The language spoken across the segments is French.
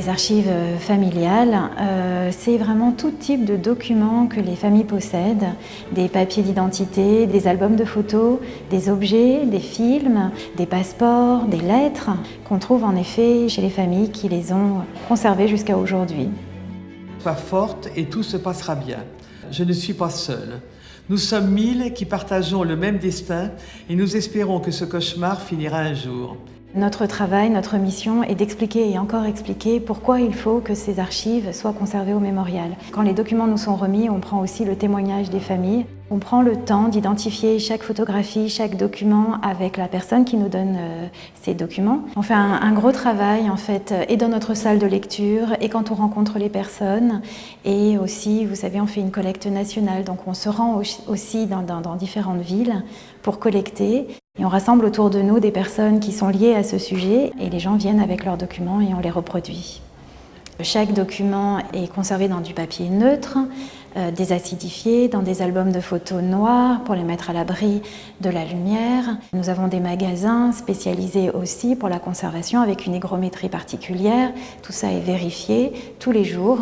Les archives familiales, c'est vraiment tout type de documents que les familles possèdent, des papiers d'identité, des albums de photos, des objets, des films, des passeports, des lettres, qu'on trouve en effet chez les familles qui les ont conservées jusqu'à aujourd'hui. Sois forte et tout se passera bien. Je ne suis pas seule. Nous sommes 1000 qui partageons le même destin et nous espérons que ce cauchemar finira un jour. Notre travail, notre mission est d'expliquer et encore expliquer pourquoi il faut que ces archives soient conservées au mémorial. Quand les documents nous sont remis, on prend aussi le témoignage des familles. On prend le temps d'identifier chaque photographie, chaque document avec la personne qui nous donne ces documents. On fait un gros travail en fait, et dans notre salle de lecture, et quand on rencontre les personnes, et aussi, vous savez, on fait une collecte nationale, donc on se rend aussi dans différentes villes pour collecter. Et on rassemble autour de nous des personnes qui sont liées à ce sujet et les gens viennent avec leurs documents et on les reproduit. Chaque document est conservé dans du papier neutre, désacidifié, dans des albums de photos noirs pour les mettre à l'abri de la lumière. Nous avons des magasins spécialisés aussi pour la conservation avec une hygrométrie particulière. Tout ça est vérifié tous les jours.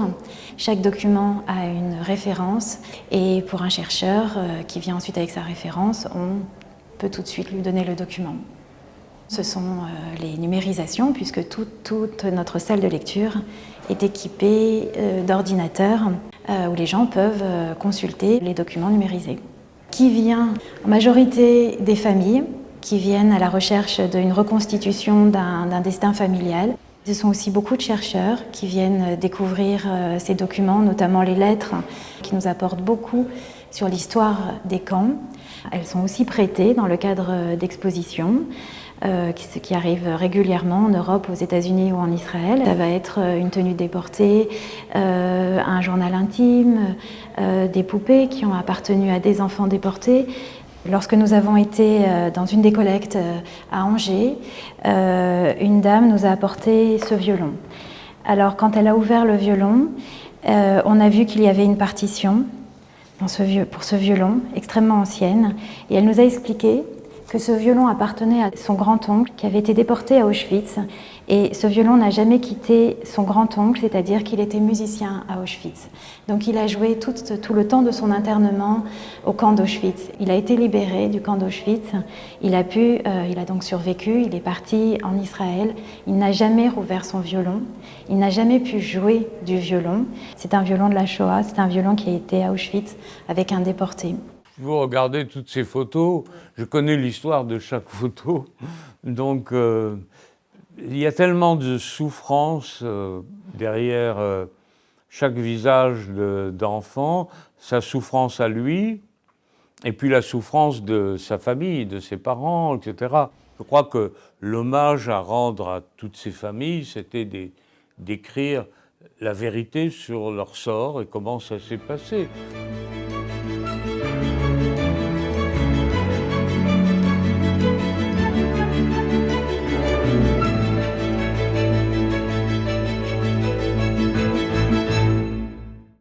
Chaque document a une référence et pour un chercheur qui vient ensuite avec sa référence, on peut tout de suite lui donner le document. Ce sont les numérisations, puisque toute notre salle de lecture est équipée d'ordinateurs où les gens peuvent consulter les documents numérisés. Qui vient en majorité des familles qui viennent à la recherche d'une reconstitution d'un destin familial. Ce sont aussi beaucoup de chercheurs qui viennent découvrir ces documents, notamment les lettres, qui nous apportent beaucoup sur l'histoire des camps. Elles sont aussi prêtées dans le cadre d'expositions qui arrivent régulièrement en Europe, aux États-Unis ou en Israël. Ça va être une tenue déportée, un journal intime, des poupées qui ont appartenu à des enfants déportés. Lorsque nous avons été dans une des collectes à Angers, une dame nous a apporté ce violon. Alors quand elle a ouvert le violon, on a vu qu'il y avait une partition pour ce violon, extrêmement ancienne, et elle nous a expliqué que ce violon appartenait à son grand-oncle qui avait été déporté à Auschwitz, et ce violon n'a jamais quitté son grand-oncle, c'est-à-dire qu'il était musicien à Auschwitz. Donc il a joué tout le temps de son internement au camp d'Auschwitz. Il a été libéré du camp d'Auschwitz, il a donc survécu, il est parti en Israël, il n'a jamais rouvert son violon, il n'a jamais pu jouer du violon. C'est un violon de la Shoah, c'est un violon qui a été à Auschwitz avec un déporté. Vous regardez toutes ces photos, je connais l'histoire de chaque photo, donc il y a tellement de souffrance derrière chaque visage d'enfant, sa souffrance à lui, et puis la souffrance de sa famille, de ses parents, etc. Je crois que l'hommage à rendre à toutes ces familles, c'était d'écrire la vérité sur leur sort et comment ça s'est passé.